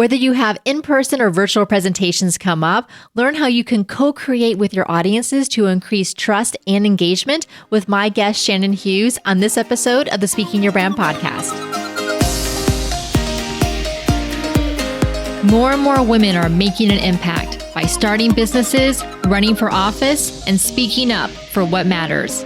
Whether you have in-person or virtual presentations come up, learn how you can co-create with your audiences to increase trust and engagement with my guest, Shannon Hughes, on this episode of the Speaking Your Brand podcast. More and more women are making an impact by starting businesses, running for office, and speaking up for what matters.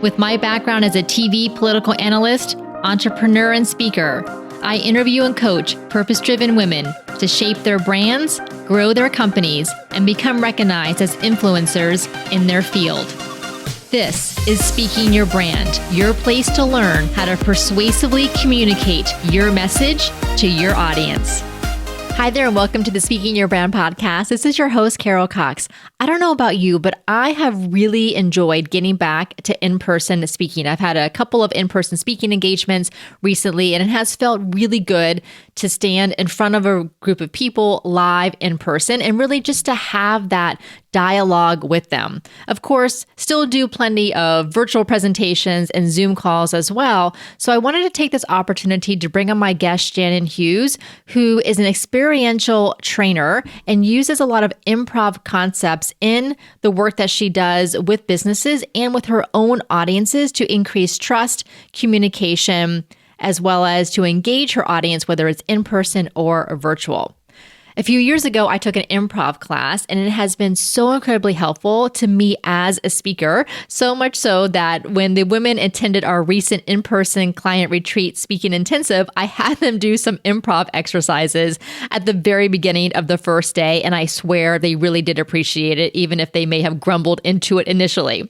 With my background as a TV political analyst, entrepreneur, and speaker, I interview and coach purpose-driven women to shape their brands, grow their companies, and become recognized as influencers in their field. This is Speaking Your Brand, your place to learn how to persuasively communicate your message to your audience. Hi there, and welcome to the Speaking Your Brand podcast. This is your host, Carol Cox. I don't know about you, but I have really enjoyed getting back to in-person speaking. I've had a couple of in-person speaking engagements recently, and it has felt really good to stand in front of a group of people live in person and really just to have that dialogue with them. Of course, still do plenty of virtual presentations and Zoom calls as well. So I wanted to take this opportunity to bring on my guest, Shannon Hughes, who is an experiential trainer and uses a lot of improv concepts in the work that she does with businesses and with her own audiences to increase trust, communication, as well as to engage her audience, whether it's in person or virtual. A few years ago, I took an improv class, and it has been so incredibly helpful to me as a speaker, so much so that when the women attended our recent in-person client retreat speaking intensive, I had them do some improv exercises at the very beginning of the first day, and I swear they really did appreciate it, even if they may have grumbled into it initially.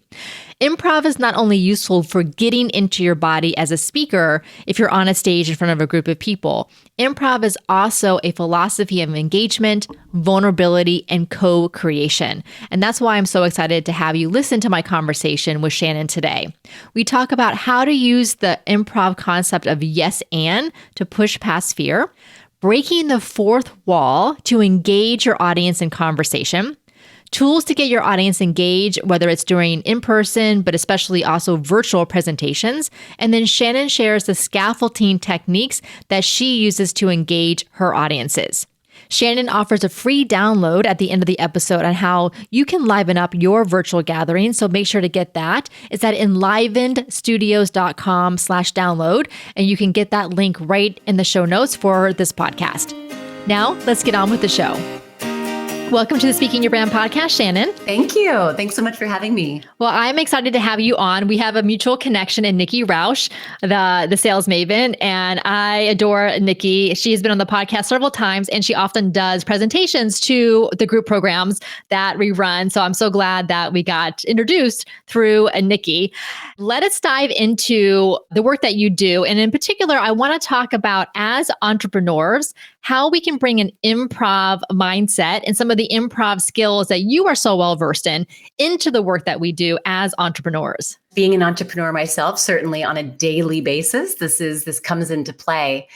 Improv is not only useful for getting into your body as a speaker if you're on a stage in front of a group of people. Improv is also a philosophy of engagement, vulnerability, and co-creation. And that's why I'm so excited to have you listen to my conversation with Shannon today. We talk about how to use the improv concept of yes and to push past fear, breaking the fourth wall to engage your audience in conversation, tools to get your audience engaged, whether it's during in-person, but especially also virtual presentations. And then Shannon shares the scaffolding techniques that she uses to engage her audiences. Shannon offers a free download at the end of the episode on how you can liven up your virtual gathering. So make sure to get that. It's at enlivenedstudios.com/download. And you can get that link right in the show notes for this podcast. Now, let's get on with the show. Welcome to the Speaking Your Brand podcast, Shannon. Thank you. Thanks so much for having me. Well, I'm excited to have you on. We have a mutual connection in Nikki Rausch, the sales maven, and I adore Nikki. She has been on the podcast several times, and she often does presentations to the group programs that we run. So I'm so glad that we got introduced through Nikki. Let us dive into the work that you do. And in particular, I want to talk about, as entrepreneurs, how we can bring an improv mindset and some of the improv skills that you are so well versed in into the work that we do as entrepreneurs. Being an entrepreneur myself, certainly on a daily basis, this comes into play.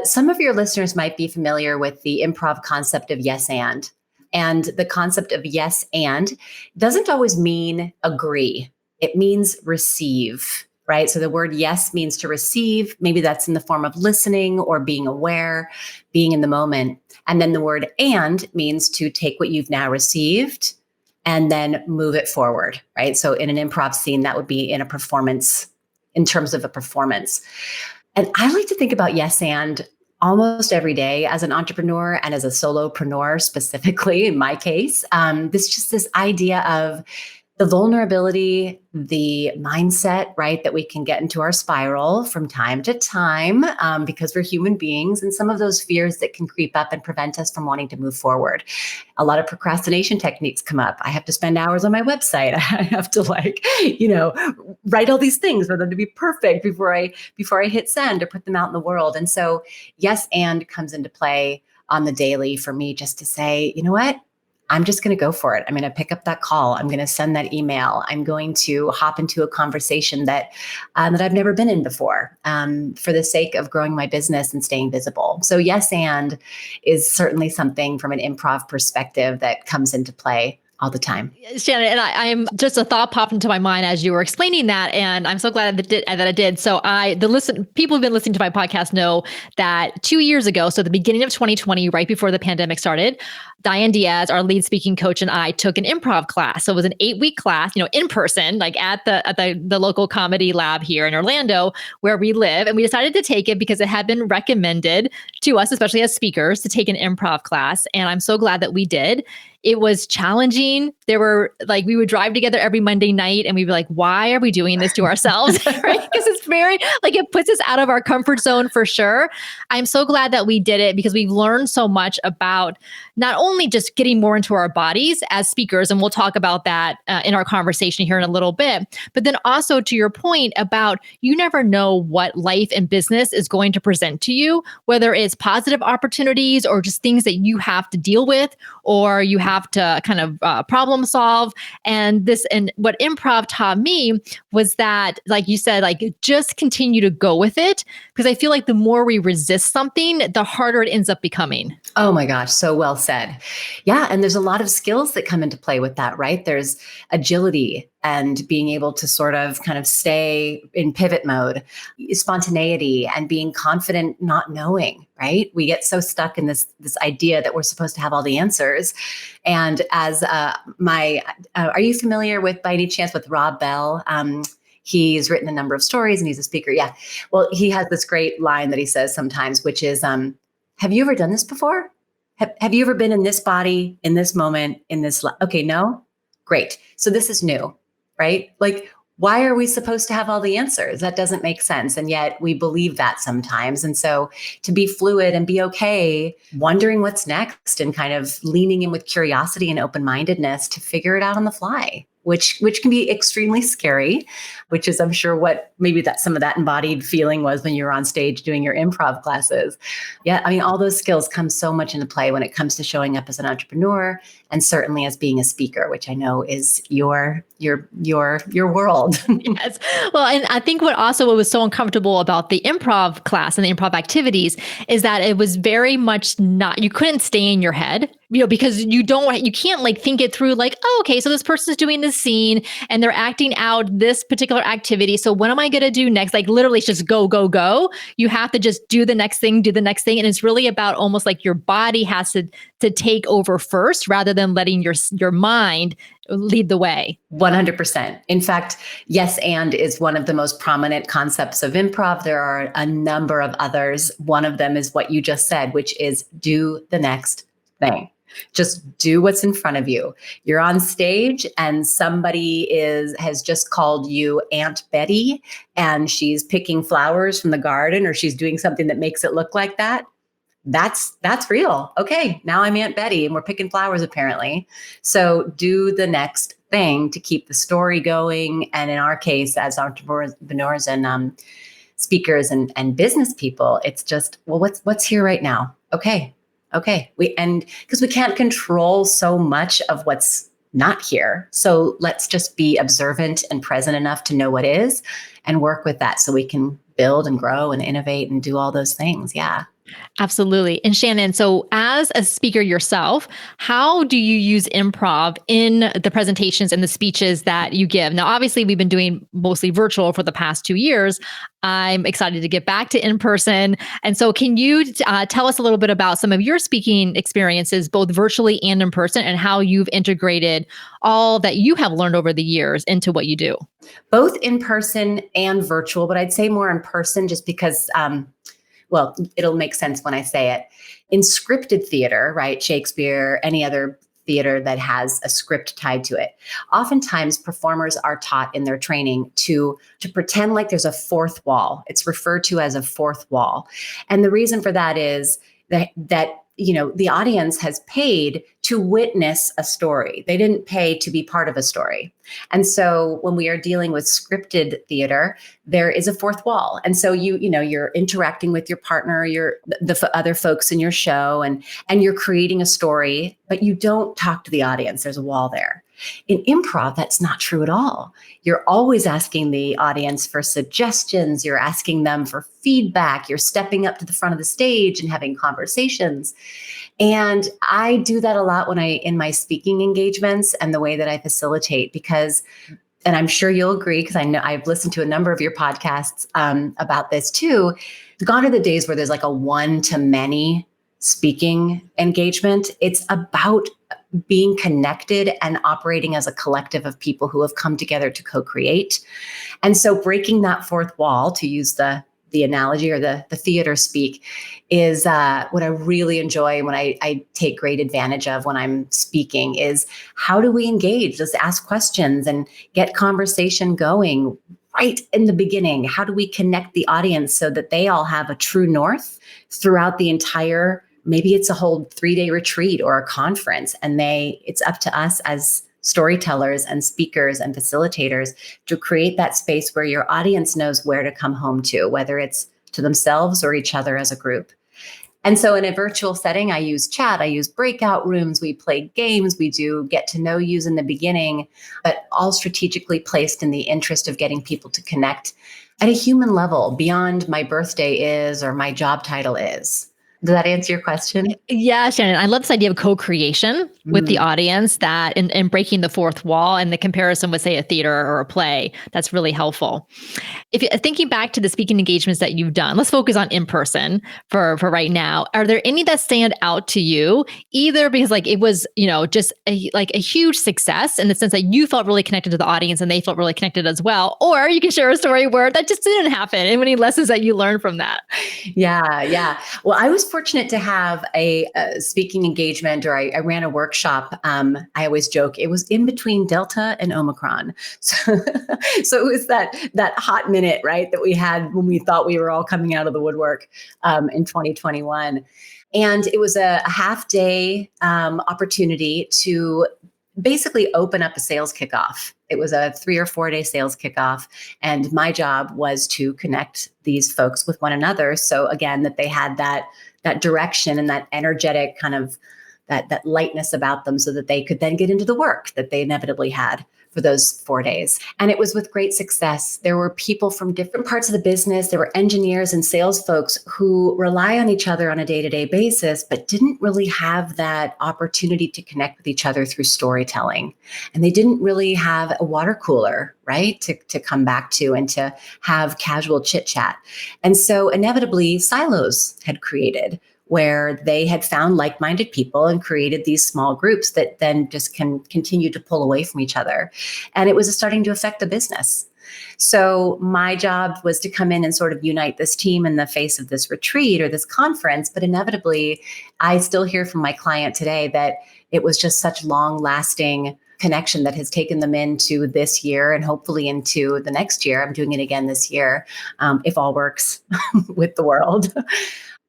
Some of your listeners might be familiar with the improv concept of yes and. And the concept of yes and doesn't always mean agree. It means receive. Right? So the word yes means to receive. Maybe that's in the form of listening or being aware, being in the moment. And then the word and means to take what you've now received and then move it forward, right? So in an improv scene, that would be in a performance, in terms of a performance. And I like to think about yes and almost every day as an entrepreneur and as a solopreneur, specifically in my case. This idea of the vulnerability, the mindset, right, that we can get into our spiral from time to time because we're human beings, and some of those fears that can creep up and prevent us from wanting to move forward. A lot of procrastination techniques come up. I have to spend hours on my website. I have to write all these things for them to be perfect before I hit send or put them out in the world. And so yes and comes into play on the daily for me, just to say, you know what? I'm just going to go for it. I'm going to pick up that call. I'm going to send that email. I'm going to hop into a conversation that I've never been in before for the sake of growing my business and staying visible. So yes, and is certainly something from an improv perspective that comes into play all the time. Shannon, and I'm just a thought popped into my mind as you were explaining that, and I'm so glad that it did. So people who've been listening to my podcast know that 2 years ago, so the beginning of 2020, right before the pandemic started, Diane Diaz, our lead speaking coach, and I took an improv class. So it was an 8-week class, in person, like at the local comedy lab here in Orlando, where we live. And we decided to take it because it had been recommended to us, especially as speakers, to take an improv class. And I'm so glad that we did. It was challenging. There were we would drive together every Monday night and we'd be like, why are we doing this to ourselves? Right? Because it's very, it puts us out of our comfort zone for sure. I'm so glad that we did it because we've learned so much about not only just getting more into our bodies as speakers, and we'll talk about that in our conversation here in a little bit, but then also to your point about you never know what life and business is going to present to you, whether it's positive opportunities or just things that you have to deal with or you have to kind of problem solve. And what improv taught me was that, like you said, just continue to go with it, because I feel like the more we resist something, the harder it ends up becoming. Oh my gosh, so well said. Yeah, and there's a lot of skills that come into play with that, right? There's agility and being able to sort of kind of stay in pivot mode, spontaneity and being confident not knowing, right? We get so stuck in this idea that we're supposed to have all the answers. And as are you familiar with, by any chance, with Rob Bell? He's written a number of stories and he's a speaker. Yeah. Well, he has this great line that he says sometimes, which is, have you ever done this before? Have you ever been in this body, in this moment, in this? Okay, no? Great. So this is new, right? Why are we supposed to have all the answers? That doesn't make sense. And yet we believe that sometimes. And so to be fluid and be okay, wondering what's next and kind of leaning in with curiosity and open-mindedness to figure it out on the fly, which can be extremely scary, which is, I'm sure, what maybe that some of that embodied feeling was when you were on stage doing your improv classes. Yeah, I mean, all those skills come so much into play when it comes to showing up as an entrepreneur and certainly as being a speaker, which I know is your world. Yes. Well, and I think what was so uncomfortable about the improv class and the improv activities is that it was very much you couldn't stay in your head, because you can't think it through oh, okay, so this person's doing this scene and they're acting out this particular activity. So what am I going to do next? Literally it's just go, go, go. You have to just do the next thing. And it's really about almost your body has to take over first rather than letting your mind lead the way. 100%. In fact, yes, and is one of the most prominent concepts of improv. There are a number of others. One of them is what you just said, which is do the next thing. Just do what's in front of you. You're on stage and somebody has just called you Aunt Betty and she's picking flowers from the garden or she's doing something that makes it look like that. That's real. Okay, now I'm Aunt Betty and we're picking flowers apparently. So do the next thing to keep the story going. And in our case, as entrepreneurs and speakers and business people, it's just, well, what's here right now? Okay. Because we can't control so much of what's not here. So let's just be observant and present enough to know what is and work with that so we can build and grow and innovate and do all those things. Yeah. Absolutely. And Shannon, so as a speaker yourself, how do you use improv in the presentations and the speeches that you give? Now, obviously, we've been doing mostly virtual for the past 2 years. I'm excited to get back to in person. And so can you tell us a little bit about some of your speaking experiences, both virtually and in person, and how you've integrated all that you have learned over the years into what you do? Both in person and virtual, but I'd say more in person just because well, it'll make sense when I say it. In scripted theater, right? Shakespeare, any other theater that has a script tied to it. Oftentimes performers are taught in their training to pretend like there's a fourth wall. It's referred to as a fourth wall. And the reason for that is that the audience has paid to witness a story. They didn't pay to be part of a story. And so when we are dealing with scripted theater, there is a fourth wall. And so you're interacting with your partner, the other folks in your show, and you're creating a story, but you don't talk to the audience. There's a wall there. In improv, that's not true at all. You're always asking the audience for suggestions. You're asking them for feedback. You're stepping up to the front of the stage and having conversations. And I do that a lot in my speaking engagements and the way that I facilitate, because, and I'm sure you'll agree, because I know I've listened to a number of your podcasts about this too. Gone are the days where there's like a one-to-many speaking engagement. It's about being connected and operating as a collective of people who have come together to co-create. And so breaking that fourth wall, to use the analogy or the theater speak, is what I really enjoy, when I take great advantage of when I'm speaking, is how do we engage? Let's ask questions and get conversation going right in the beginning. How do we connect the audience so that they all have a true north throughout the entire, maybe it's a whole 3-day retreat or a conference, and it's up to us as storytellers and speakers and facilitators to create that space where your audience knows where to come home to, whether it's to themselves or each other as a group. And so in a virtual setting, I use chat, I use breakout rooms, we play games, we do get to know yous in the beginning, but all strategically placed in the interest of getting people to connect at a human level beyond my birthday is or my job title is. Does that answer your question? Yeah, Shannon, I love this idea of co-creation with the audience, that and breaking the fourth wall, and the comparison with, say, a theater or a play. That's really helpful. If you're thinking back to the speaking engagements that you've done, let's focus on in-person for right now. Are there any that stand out to you, either because like it was, just a huge success in the sense that you felt really connected to the audience and they felt really connected as well, or you can share a story where that just didn't happen and any lessons that you learned from that? Yeah. Well, I was fortunate to have a speaking engagement, or I ran a workshop. I always joke it was in between Delta and Omicron. So it was that hot minute, right, that we had when we thought we were all coming out of the woodwork in 2021. And it was a half-day opportunity to basically open up a sales kickoff. It was a 3 or 4 day sales kickoff. And my job was to connect these folks with one another. So again, that they had that direction and that energetic kind of that lightness about them, so that they could then get into the work that they inevitably had for those 4 days. And it was with great success. There were people from different parts of the business. There were engineers and sales folks who rely on each other on a day-to-day basis, but didn't really have that opportunity to connect with each other through storytelling. And they didn't really have a water cooler, right, to come back to and to have casual chit chat. And so inevitably silos had created, where they had found like-minded people and created these small groups that then just can continue to pull away from each other. And it was starting to affect the business. So my job was to come in and sort of unite this team in the face of this retreat or this conference. But inevitably, I still hear from my client today that it was just such long-lasting connection that has taken them into this year and hopefully into the next year. I'm doing it again this year, if all works with the world.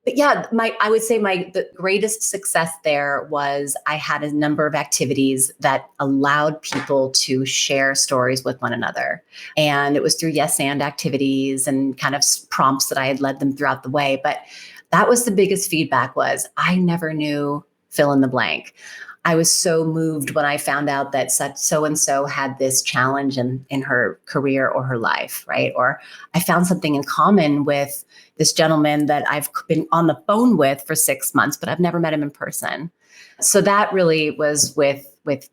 But yeah, I would say the greatest success there was I had a number of activities that allowed people to share stories with one another. And it was through yes and activities and kind of prompts that I had led them throughout the way. But that was the biggest feedback, was I never knew fill in the blank. I was so moved when I found out that so-and-so had this challenge in her career or her life, right? Or I found something in common with this gentleman that I've been on the phone with for 6 months, but I've never met him in person. So that really was with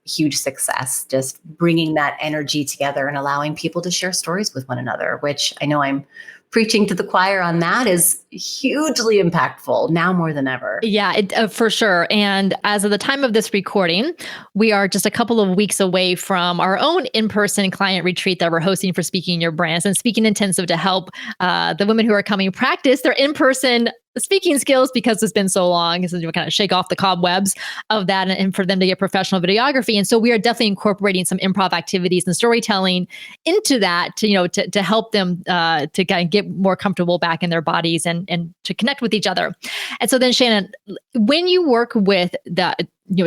huge success, just bringing that energy together and allowing people to share stories with one another, which I know I'm preaching to the choir on, that is hugely impactful now more than ever. Yeah, for sure. And as of the time of this recording, we are just a couple of weeks away from our own in-person client retreat that we're hosting for Speaking Your Brands and Speaking Intensive, to help the women who are coming practice their in-person speaking skills, because it's been so long. So you kind of shake off the cobwebs of that, and for them to get professional videography. And so we are definitely incorporating some improv activities and storytelling into that to help them to kind of get more comfortable back in their bodies and to connect with each other. And so then, Shannon, when you work with the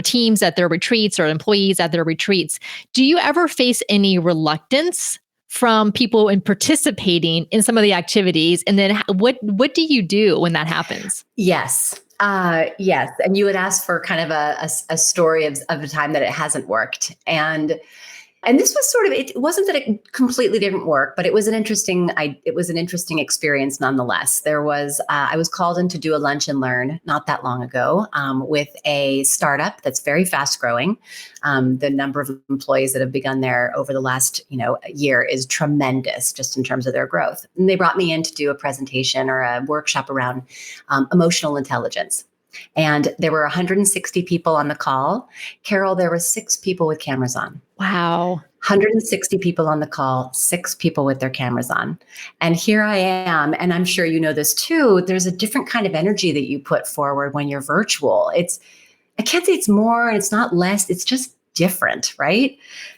teams at their retreats or employees at their retreats, do you ever face any reluctance from people in participating in some of the activities? And then what do you do when that happens? Yes. Yes. And you had asked for kind of a story of a time that it hasn't worked. And this was sort of, it wasn't that it completely didn't work, but it was an interesting experience nonetheless. I was called in to do a lunch and learn not that long ago with a startup that's very fast growing. The number of employees that have begun there over the last, year is tremendous just in terms of their growth. And they brought me in to do a presentation or a workshop around emotional intelligence. And there were 160 people on the call. Carol, there were 6 people with cameras on. Wow. 160 people on the call, 6 people with their cameras on. And here I am, and I'm sure you know this too, there's a different kind of energy that you put forward when you're virtual. I can't say it's more and it's not less, it's just different, right?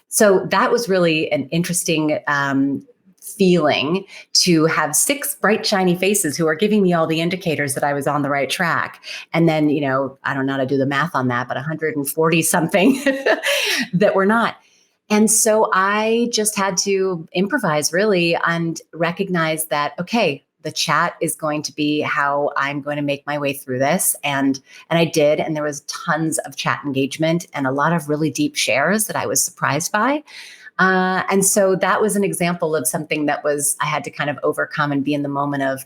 So that was really an interesting feeling to have 6 bright, shiny faces who are giving me all the indicators that I was on the right track. And then, I don't know how to do the math on that, but 140 something that were not. And so I just had to improvise really and recognize that, okay, the chat is going to be how I'm going to make my way through this. And I did. And there was tons of chat engagement and a lot of really deep shares that I was surprised by. And so that was an example of something that I had to kind of overcome and be in the moment of,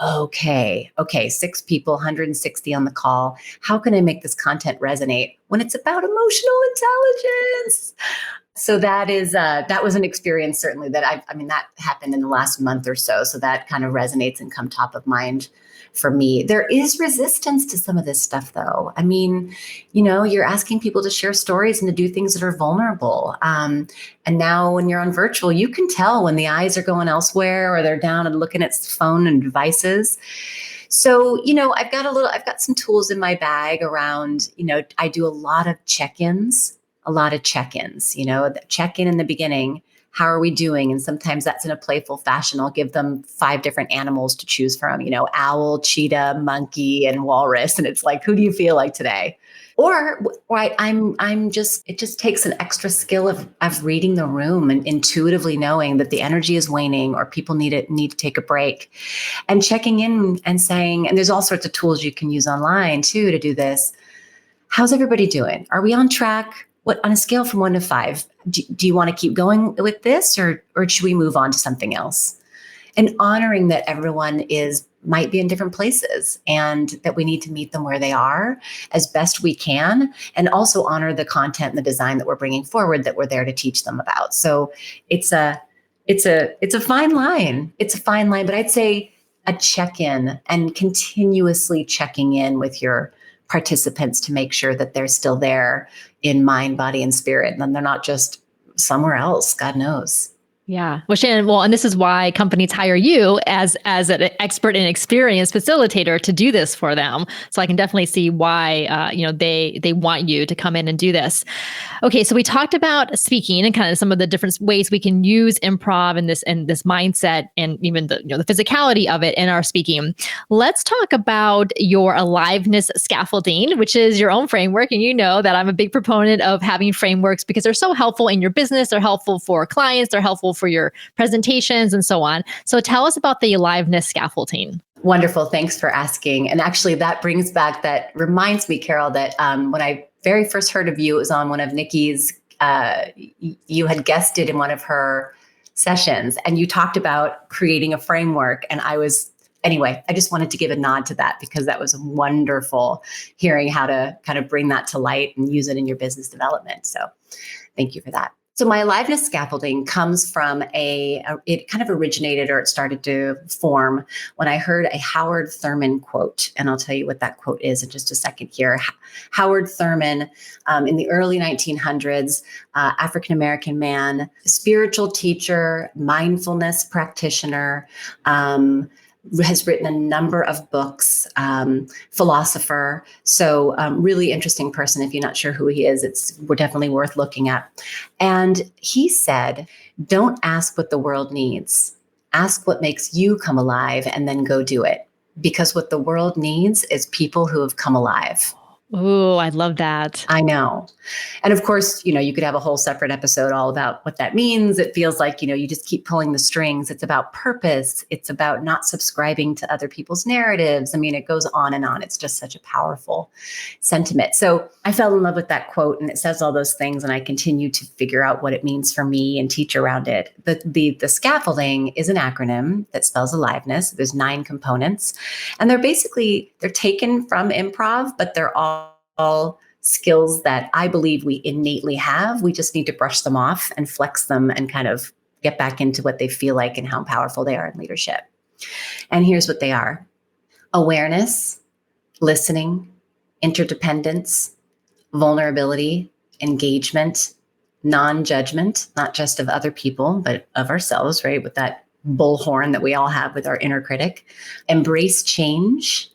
okay, 6 people, 160 on the call. How can I make this content resonate when it's about emotional intelligence? So that was an experience certainly that that happened in the last month or so. So that kind of resonates and come top of mind for me. There is resistance to some of this stuff though. You're asking people to share stories and to do things that are vulnerable. And now when you're on virtual, you can tell when the eyes are going elsewhere or they're down and looking at phone and devices. So, I've got some tools in my bag around, I do a lot of check-ins. Check in the beginning. How are we doing? And sometimes that's in a playful fashion. I'll give them 5 different animals to choose from, owl, cheetah, monkey, and walrus. And it's like, who do you feel like today? Or right, it just takes an extra skill of reading the room and intuitively knowing that the energy is waning or people need to take a break and checking in and saying, and there's all sorts of tools you can use online too to do this. How's everybody doing? Are we on track? What on a scale from 1 to 5, do you want to keep going with this or should we move on to something else? And honoring that everyone might be in different places and that we need to meet them where they are as best we can, and also honor the content and the design that we're bringing forward that we're there to teach them about. So it's a fine line. It's a fine line, but I'd say a check-in and continuously checking in with your participants to make sure that they're still there in mind, body, and spirit. And then they're not just somewhere else, God knows. Yeah. Well, Shannon, and this is why companies hire you as an expert and experienced facilitator to do this for them. So I can definitely see why, they want you to come in and do this. Okay. So we talked about speaking and kind of some of the different ways we can use improv and this mindset and even the physicality of it in our speaking. Let's talk about your Aliveness Scaffolding, which is your own framework. And you know that I'm a big proponent of having frameworks because they're so helpful in your business. They're helpful for clients. They're helpful for your presentations and so on. So tell us about the Aliveness Scaffolding. Wonderful. Thanks for asking. And actually that reminds me, Carol, that when I very first heard of you, it was on one of Nikki's, you had guested in one of her sessions and you talked about creating a framework. And I just wanted to give a nod to that because that was wonderful hearing how to kind of bring that to light and use it in your business development. So thank you for that. So my Aliveness Scaffolding comes from it kind of originated or it started to form when I heard a Howard Thurman quote. And I'll tell you what that quote is in just a second here. Howard Thurman, in the early 1900s, African-American man, spiritual teacher, mindfulness practitioner, has written a number of books, philosopher. So really interesting person. If you're not sure who he is, we're definitely worth looking at. And he said, don't ask what the world needs. Ask what makes you come alive and then go do it. Because what the world needs is people who have come alive. Ooh, I love that. I know. And of course, you could have a whole separate episode all about what that means. It feels like, you just keep pulling the strings. It's about purpose. It's about not subscribing to other people's narratives. I mean, it goes on and on. It's just such a powerful sentiment. So I fell in love with that quote, and it says all those things. And I continue to figure out what it means for me and teach around it. The scaffolding is an acronym that spells aliveness. There's 9 components, and they're taken from improv, but they're all skills that I believe we innately have. We just need to brush them off and flex them and kind of get back into what they feel like and how powerful they are in leadership. And here's what they are: awareness, listening, interdependence, vulnerability, engagement, non-judgment, not just of other people, but of ourselves, right? With that bullhorn that we all have with our inner critic. Embrace change,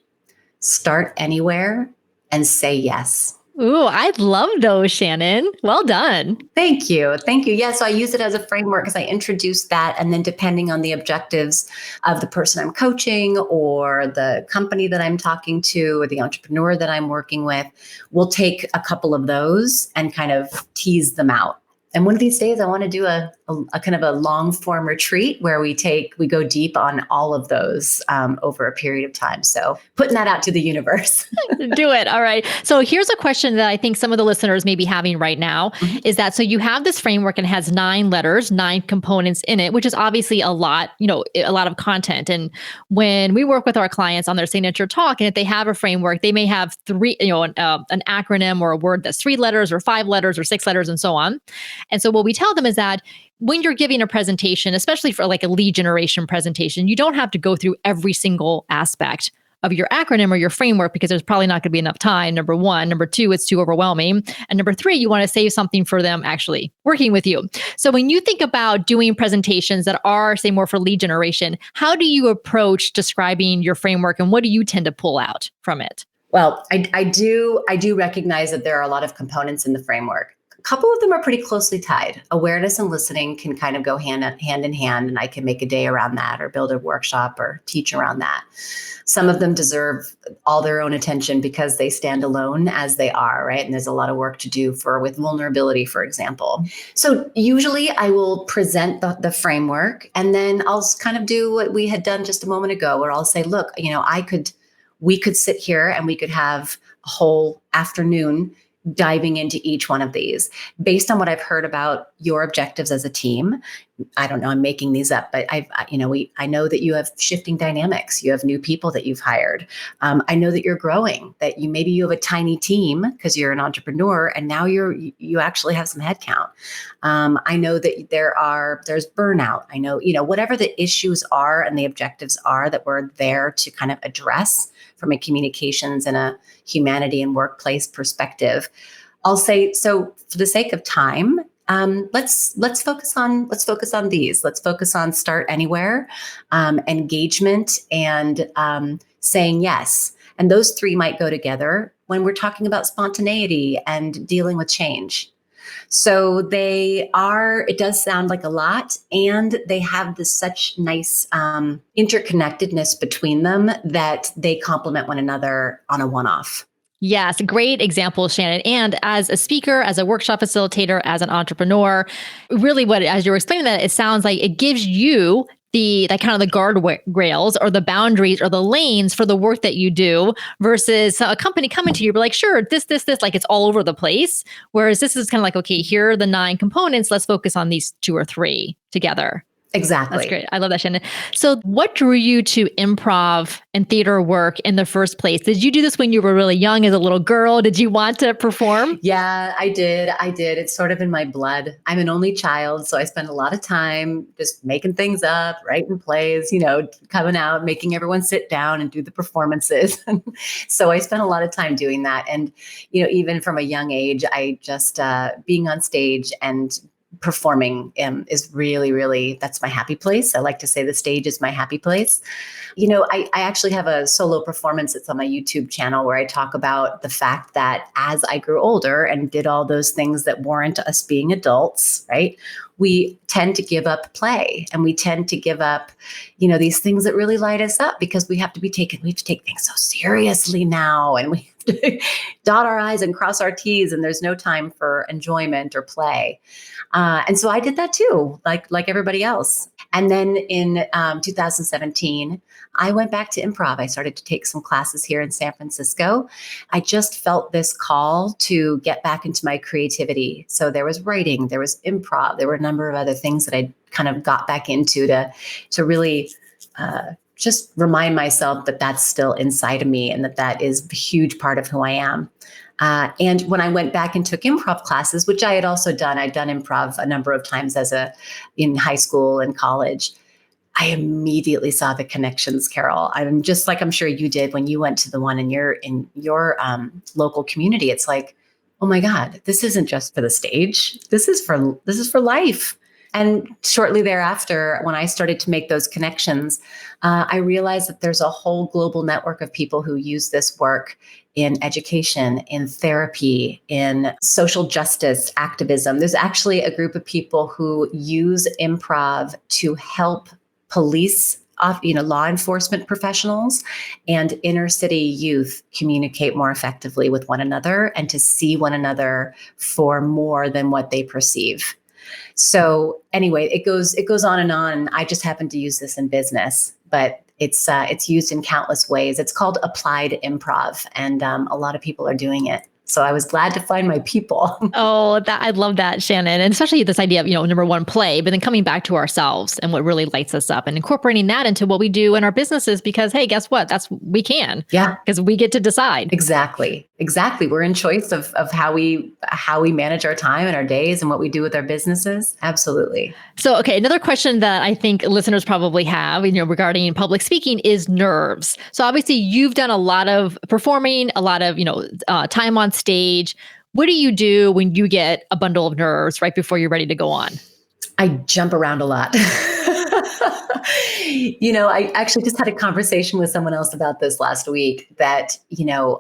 start anywhere, and say yes. Ooh, I love those, Shannon. Well done. Thank you. Thank you. Yeah. So I use it as a framework because I introduced that. And then depending on the objectives of the person I'm coaching or the company that I'm talking to or the entrepreneur that I'm working with, we'll take a couple of those and kind of tease them out. And one of these days, I want to do a kind of a long form retreat where we go deep on all of those over a period of time. So putting that out to the universe. Do it. All right. So here's a question that I think some of the listeners may be having right now is that, so you have this framework and it has 9 letters, 9 components in it, which is obviously a lot of content. And when we work with our clients on their signature talk, and if they have a framework, they may have 3, an acronym or a word that's 3 letters or 5 letters or 6 letters and so on. And so what we tell them is that when you're giving a presentation, especially for like a lead generation presentation, you don't have to go through every single aspect of your acronym or your framework because there's probably not going to be enough time. Number 1. Number 2, it's too overwhelming. And number 3, you want to save something for them actually working with you. So when you think about doing presentations that are, say, more for lead generation, how do you approach describing your framework and what do you tend to pull out from it? Well, I do recognize that there are a lot of components in the framework. A couple of them are pretty closely tied. Awareness and listening can kind of go hand in hand, and I can make a day around that or build a workshop or teach around that. Some of them deserve all their own attention because they stand alone as they are, right? And there's a lot of work to do with vulnerability, for example. So usually I will present the framework, and then I'll kind of do what we had done just a moment ago, where I'll say, look, we could sit here and we could have a whole afternoon diving into each one of these based on what I've heard about your objectives as a team. I don't know, I'm making these up, but I know that you have shifting dynamics. You have new people that you've hired. I know that you're growing, that maybe you have a tiny team because you're an entrepreneur and now you actually have some headcount. I know that there's burnout. I know, whatever the issues are and the objectives are that we're there to kind of address from a communications and a humanity and workplace perspective. I'll say, so for the sake of time, let's focus on these. Let's focus on start anywhere, engagement, and saying yes. And those 3 might go together when we're talking about spontaneity and dealing with change. So it does sound like a lot, and they have such nice interconnectedness between them that they complement one another on a one-off. Yes, great example, Shannon. And as a speaker, as a workshop facilitator, as an entrepreneur, really as you're explaining that, it sounds like it gives you the kind of the guardrails or the boundaries or the lanes for the work that you do versus a company coming to you, be like, sure, this, like it's all over the place. Whereas this is kind of like, okay, here are the 9 components. Let's focus on these 2 or 3 together. Exactly. That's great. I love that, Shannon. So what drew you to improv and theater work in the first place? Did you do this when you were really young as a little girl? Did you want to perform? Yeah, I did. It's sort of in my blood. I'm an only child, so I spend a lot of time just making things up, writing plays, coming out, making everyone sit down and do the performances. So I spent a lot of time doing that. And, even from a young age, I just being on stage and performing is really, really, that's my happy place. I like to say the stage is my happy place. I actually have a solo performance that's on my YouTube channel where I talk about the fact that as I grew older and did all those things that warrant us being adults, right? We tend to give up play and we tend to give up, these things that really light us up because we have to take things so seriously now. And dot our I's and cross our T's, and there's no time for enjoyment or play. And so I did that too, like everybody else. And then in 2017, I went back to improv. I started to take some classes here in San Francisco. I just felt this call to get back into my creativity. So there was writing, there was improv, there were a number of other things that I kind of got back into to really just remind myself that that's still inside of me and that is a huge part of who I am. And when I went back and took improv classes, which I had also done, I'd done improv a number of times in high school and college. I immediately saw the connections, Carol. I'm just like I'm sure you did when you went to the one in your local community. It's like, oh my God, this isn't just for the stage. This is for life. And shortly thereafter, when I started to make those connections, I realized that there's a whole global network of people who use this work in education, in therapy, in social justice activism. There's actually a group of people who use improv to help police, law enforcement professionals and inner city youth communicate more effectively with one another and to see one another for more than what they perceive. So anyway, it goes on and on. I just happen to use this in business, but it's used in countless ways. It's called applied improv, and a lot of people are doing it. So I was glad to find my people. Oh, I love that, Shannon. And especially this idea of, number one, play, but then coming back to ourselves and what really lights us up and incorporating that into what we do in our businesses because, hey, guess what? We can. Yeah. Because we get to decide. Exactly. We're in choice of how we manage our time and our days and what we do with our businesses. Absolutely. So, okay, another question that I think listeners probably have, regarding public speaking is nerves. So obviously you've done a lot of performing, a lot of, time on stage. What do you do when you get a bundle of nerves right before you're ready to go on? I jump around a lot. I actually just had a conversation with someone else about this last week that,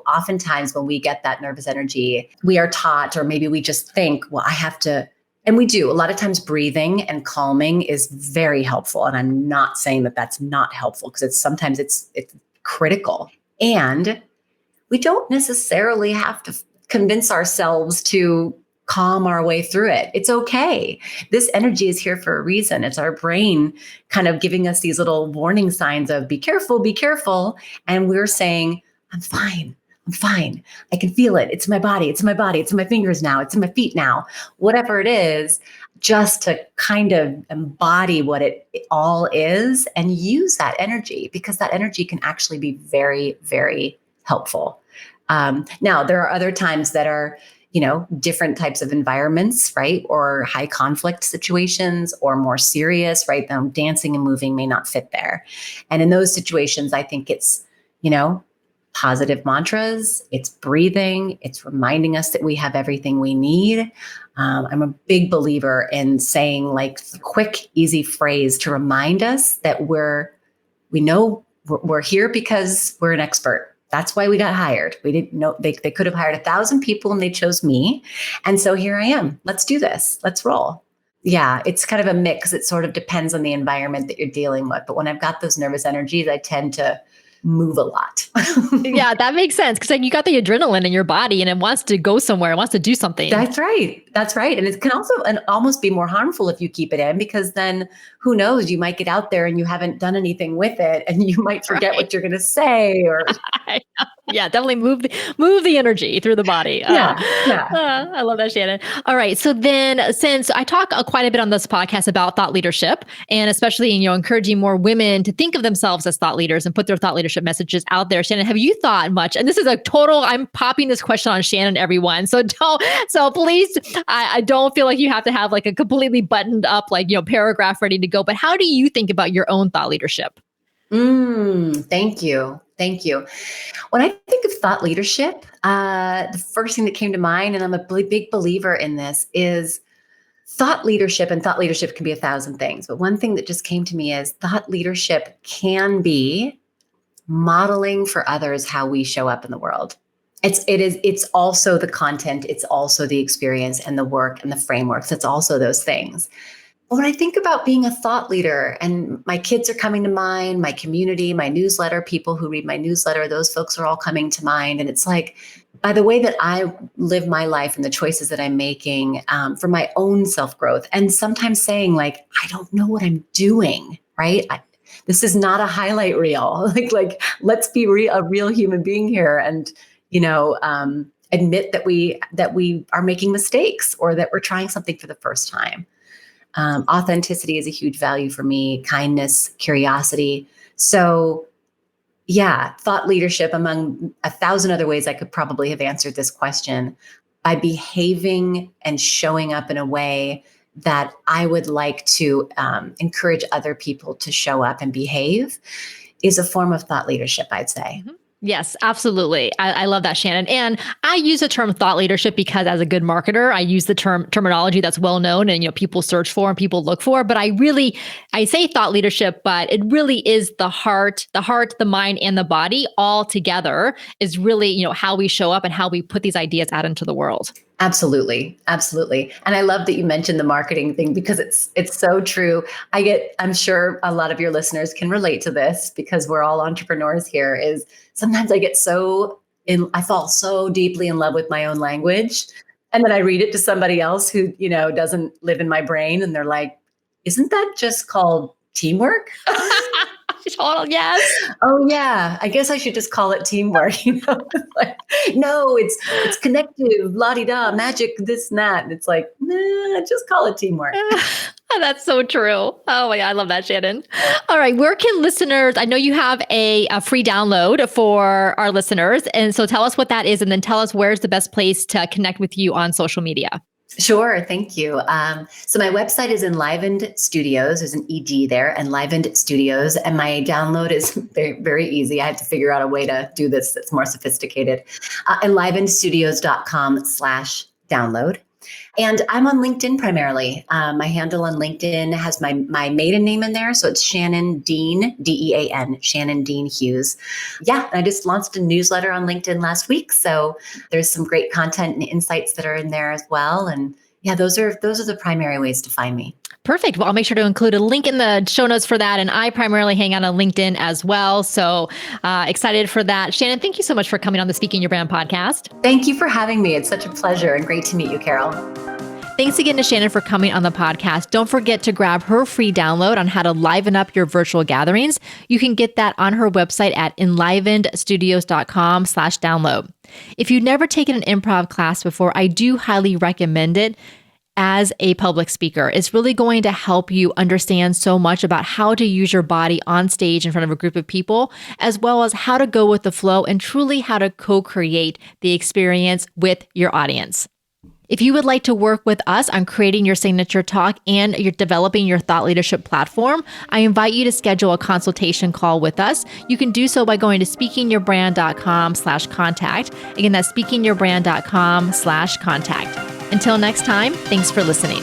oftentimes when we get that nervous energy, we are taught, or maybe we just think, well, I have to, and we do. A lot of times breathing and calming is very helpful. And I'm not saying that that's not helpful because sometimes it's critical. And we don't necessarily have to convince ourselves to calm our way through it. It's okay. This energy is here for a reason. It's our brain kind of giving us these little warning signs of be careful, be careful. And we're saying, I'm fine. I can feel it. It's in my body. It's in my fingers now. It's in my feet now. Whatever it is, just to kind of embody what it all is and use that energy because that energy can actually be very, very helpful. Now, there are other times that are, different types of environments, right? Or high conflict situations or more serious, right? Dancing and moving may not fit there. And in those situations, I think it's, positive mantras, it's breathing, it's reminding us that we have everything we need. I'm a big believer in saying like quick, easy phrase to remind us that we're here because we're an expert. That's why we got hired. We didn't know they could have hired 1,000 people and they chose me. And so here I am. Let's do this. Let's roll. Yeah, it's kind of a mix. It sort of depends on the environment that you're dealing with. But when I've got those nervous energies, I tend to move a lot. Yeah, that makes sense. Because you got the adrenaline in your body and it wants to go somewhere. It wants to do something. That's right. And it can also almost be more harmful if you keep it in, because then who knows, you might get out there and you haven't done anything with it and you might forget what you're going to say or. Yeah, definitely move the energy through the body. Yeah. I love that, Shannon. All right. So then since I talk quite a bit on this podcast about thought leadership and especially, encouraging more women to think of themselves as thought leaders and put their thought leadership messages out there, Shannon, have you thought much? And this is I'm popping this question on Shannon, everyone. So please, I don't feel like you have to have like a completely buttoned up, paragraph ready to go, but how do you think about your own thought leadership? Thank you. When I think of thought leadership, the first thing that came to mind, and I'm a big believer in this, is thought leadership. And thought leadership can be 1,000 things. But one thing that just came to me is thought leadership can be modeling for others how we show up in the world. It's also the content. It's also the experience and the work and the frameworks. It's also those things. Well, when I think about being a thought leader, and my kids are coming to mind, my community, my newsletter, people who read my newsletter, those folks are all coming to mind. And it's like, by the way that I live my life and the choices that I'm making for my own self-growth, and sometimes saying like, I don't know what I'm doing, right? This is not a highlight reel. Let's be a real human being here, and admit that we are making mistakes, or that we're trying something for the first time. Authenticity is a huge value for me. Kindness, curiosity. So yeah, thought leadership, among 1,000 other ways I could probably have answered this question, by behaving and showing up in a way that I would like to encourage other people to show up and behave, is a form of thought leadership, I'd say. Mm-hmm. Yes, absolutely. I love that, Shannon. And I use the term thought leadership because as a good marketer, I use the terminology that's well known and people search for and people look for. But I say thought leadership, but it really is the heart, the mind, and the body all together is really, how we show up and how we put these ideas out into the world. Absolutely. Absolutely. And I love that you mentioned the marketing thing, because it's so true. I'm sure a lot of your listeners can relate to this, because we're all entrepreneurs here, is sometimes I fall so deeply in love with my own language. And then I read it to somebody else who, doesn't live in my brain, and they're like, isn't that just called teamwork? Yes. Oh yeah, I guess I should just call it teamwork. No, it's connective, la-di-da, magic, this and that. And it's like, nah, just call it teamwork. That's so true. Oh my God, I love that, Shannon. All right, where can listeners, I know you have a free download for our listeners. And so tell us what that is, and then tell us where's the best place to connect with you on social media. Sure. Thank you. So my website is Enlivened Studios. There's an ED there, Enlivened Studios. And my download is very, very easy. I had to figure out a way to do this that's more sophisticated. Enlivenedstudios.com/download. And I'm on LinkedIn primarily. My handle on LinkedIn has my maiden name in there. So it's Shannon Dean, Dean, Shannon Dean Hughes. Yeah, I just launched a newsletter on LinkedIn last week. So there's some great content and insights that are in there as well. And yeah, those are the primary ways to find me. Perfect. Well, I'll make sure to include a link in the show notes for that. And I primarily hang out on LinkedIn as well. So excited for that. Shannon, thank you so much for coming on the Speaking Your Brand podcast. Thank you for having me. It's such a pleasure, and great to meet you, Carol. Thanks again to Shannon for coming on the podcast. Don't forget to grab her free download on how to liven up your virtual gatherings. You can get that on her website at enlivenedstudios.com/download. If you've never taken an improv class before, I do highly recommend it. As a public speaker, it's really going to help you understand so much about how to use your body on stage in front of a group of people, as well as how to go with the flow and truly how to co-create the experience with your audience. If you would like to work with us on creating your signature talk and you're developing your thought leadership platform, I invite you to schedule a consultation call with us. You can do so by going to speakingyourbrand.com/contact. Again, that's speakingyourbrand.com/contact. Until next time, thanks for listening.